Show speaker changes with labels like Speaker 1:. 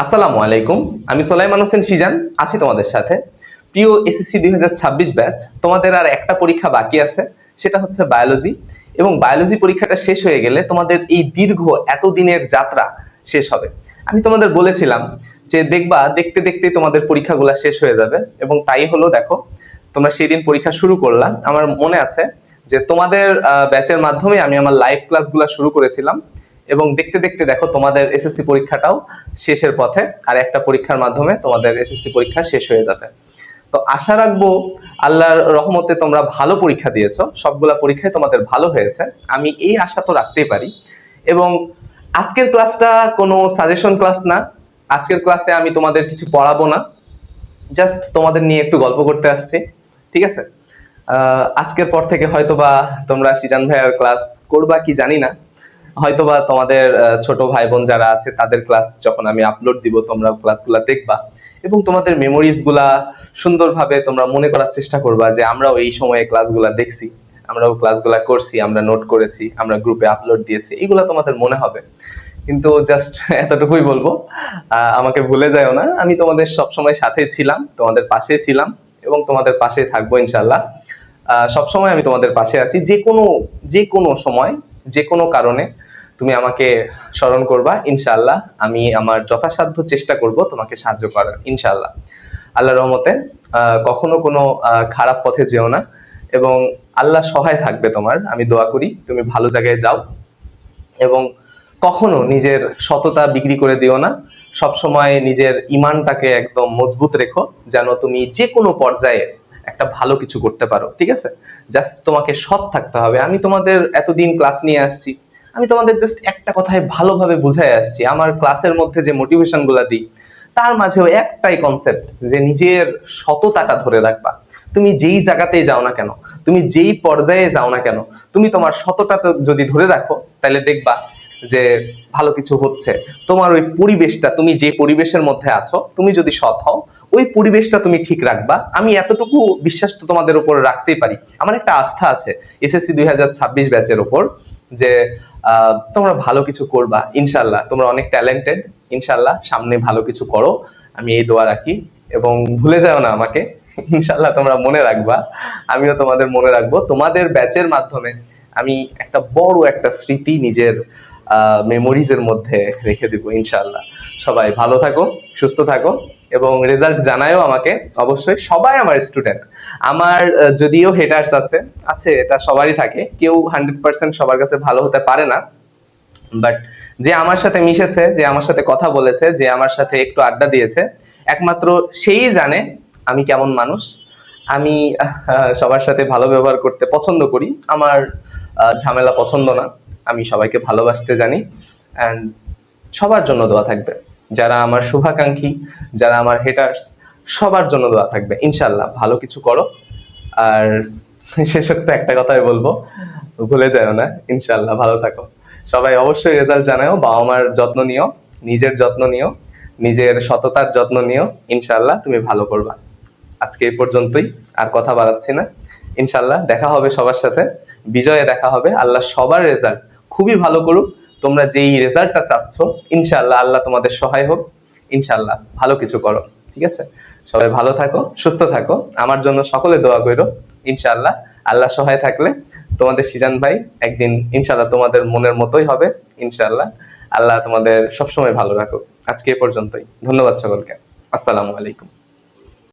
Speaker 1: আসসালামু আলাইকুম। আমি সোলাইমান হোসেন সিজান আছি তোমাদের সাথে। প্রিয় এসএসসি 2026 ব্যাচ, তোমাদের আর একটা পরীক্ষা বাকি আছে, সেটা হচ্ছে বায়োলজি। এবং বায়োলজি পরীক্ষাটা শেষ হয়ে গেলে তোমাদের এই দীর্ঘ এতদিনের যাত্রা শেষ হবে। আমি তোমাদের বলেছিলাম যে দেখবা দেখতে দেখতে তোমাদের পরীক্ষাগুলো শেষ হয়ে যাবে, এবং তাই হলো। দেখো, তোমরা সেদিন পরীক্ষা শুরু করলাম। আমার মনে আছে যে তোমাদের ব্যাচের মাধ্যমে আমি আমার লাইভ ক্লাসগুলো শুরু করেছিলাম, এবং দেখতে দেখতে দেখো তোমাদের এসএসসি পরীক্ষাটাও শেষের পথে। আর একটা পরীক্ষার মাধ্যমে তোমাদের এসএসসি পরীক্ষা শেষ হয়ে যাবে। তো আশা রাখবো আল্লাহর রহমতে তোমরা ভালো পরীক্ষা দিয়েছো, সবগুলা পরীক্ষায় তোমাদের ভালো হয়েছে, আমি এই আশা তো রাখতেই পারি। এবং আজকের ক্লাসটা কোনো সাজেশন ক্লাস না। আজকের ক্লাসে আমি তোমাদের কিছু পড়াবো না, জাস্ট তোমাদের নিয়ে একটু গল্প করতে আসছি, ঠিক আছে? আজকের পর থেকে হয়তোবা তোমরা সিজান ভাইয়ার ক্লাস করবা কি জানি না, হয়তোবা তোমাদের ছোট ভাই বোন যারা আছে তাদের ক্লাস যখন আমি আপলোড দিব তোমরা ক্লাসগুলা দেখবা, এবং তোমাদের মেমোরিজ গুলা সুন্দরভাবে তোমরা মনে করার চেষ্টা করবা যে আমরাও এই সময়ে ক্লাসগুলা দেখছি, আমরাও ক্লাসগুলা করছি, আমরা নোট করেছি, আমরা গ্রুপে আপলোড দিয়েছি, এগুলা তোমাদের মনে হবে। কিন্তু জাস্ট এতটুকুই বলবো, আমাকে ভুলে যাও না। আমি তোমাদের সবসময় সাথে ছিলাম, তোমাদের পাশে ছিলাম, এবং তোমাদের পাশে থাকবো ইনশাল্লাহ। সবসময় আমি তোমাদের পাশে আছি। যে কোনো সময়, যে কোনো কারণে তুমি আমাকে স্মরণ করবা ইনশাআল্লাহ। আমি আমার যথাসাধ্য চেষ্টা করব তোমাকে সাহায্য করার ইনশাআল্লাহ। আল্লাহর রহমতে কখনো কোনো খারাপ পথে যেও না, এবং আল্লাহ সহায় থাকবে তোমার। আমি দোয়া করি তুমি ভালো জায়গায় যাও, এবং কখনো নিজের সততা বিক্রি করে দিও না। সবসময় নিজের ইমানটাকে একদম মজবুত রেখো, যেন তুমি যে কোনো পর্যায়ে একটা ভালো কিছু করতে পারো, ঠিক আছে? জাস্ট তোমাকে সৎ থাকতে হবে। আমি তোমাদের এতদিন ক্লাস নিয়ে আসছি, আমি তোমাদের জাস্ট একটা কথায় ভালোভাবে বুঝাই আসছি। আমার ক্লাসের মধ্যে যে মোটিভেশন গুলা দিই তার মাঝেও একটাই কনসেপ্ট, যে নিজের সততাটা ধরে রাখবা। তুমি যেই জায়গাতেই যাও না কেন, তুমি যেই পর্যায়ে যাও না কেন, তুমি তোমার সততাটা যদি ধরে রাখো, তাহলে দেখবা যে ভালো কিছু হচ্ছে। তোমার ওই পরিবেশটা, তুমি যে পরিবেশের মধ্যে আছো, তুমি যদি সৎ হও, ওই পরিবেশটা তুমি ঠিক রাখবা। আমি এতটুকু বিশ্বাস তো তোমাদের উপর রাখতেই পারি। আমার একটা আস্থা আছে এসএসসি 2026 ব্যাচের উপর, যে তোমরা ভালো কিছু করবা ইনশাল্লাহ। তোমরা অনেক ট্যালেন্টেড, ইনশাল্লাহ সামনে ভালো কিছু করো, আমি এই দোয়া রাখি। এবং ভুলে যাও না আমাকে, ইনশাল্লাহ তোমরা মনে রাখবা, আমিও তোমাদের মনে রাখবো। তোমাদের ব্যাচের মাধ্যমে আমি একটা বড় একটা স্মৃতি নিজের মেমোরিজের মধ্যে রেখে দিব ইনশাল্লাহ। সবাই ভালো থাকো, সুস্থ থাকো, এবং রেজাল্ট জানায়ও আমাকে অবশ্যই। সবাই আমার স্টুডেন্ট। আমার যদিও হেটার্স আছে আছে এটা সবারই থাকে, কেউ 100% সবার কাছে ভালো হতে পারে না, বাট যে আমার সাথে মিশেছে, যে আমার সাথে কথা বলেছে, যে আমার সাথে একটু আড্ডা দিয়েছে, একমাত্র সেই জানে আমি কেমন মানুষ। আমি সবার সাথে ভালো ব্যবহার করতে পছন্দ করি, আমার ঝামেলা পছন্দ না। আমি সবাইকে ভালোবাসতে জানি। অ্যান্ড সবার জন্য দোয়া থাকবে, যারা আমার শুভাকাঙ্ক্ষী, যারা আমার হেটার্স, সবার জন্য দোয়া থাকবে ইনশাল্লাহ। ভালো কিছু করো। আর শেষের তো একটা কথাই বলবো, ভুলে যাও না ইনশাল্লাহ। ভালো থাকো সবাই, অবশ্যই রেজাল্ট জানাও। বাবা মার যত্ন নিও, নিজের যত্ন নিও, নিজের সততার যত্ন নিও, ইনশাল্লাহ তুমি ভালো করবা। আজকে এই পর্যন্তই, আর কথা বাড়াচ্ছি না। ইনশাল্লাহ দেখা হবে সবার সাথে, বিজয়ে দেখা হবে। আল্লাহ সবার রেজাল্ট খুবই ভালো করুক। তোমরা যেই রেজাল্টটা চাচ্ছ, ইনশাল্লাহ আল্লাহ তোমাদের সহায় হোক। ইনশাল্লাহ ভালো কিছু করো, ঠিক আছে? সবাই ভালো থাকো, সুস্থ থাকো, আমার জন্য সকলে দোয়া করো ইনশাল্লাহ। আল্লাহ সহায় থাকলে তোমাদের সিজান ভাই একদিন ইনশাল্লাহ তোমাদের মনের মতোই হবে ইনশাল্লাহ। আল্লাহ তোমাদের সবসময় ভালো রাখুক। আজকে এ পর্যন্তই, ধন্যবাদ সকলকে। আসসালামু আলাইকুম।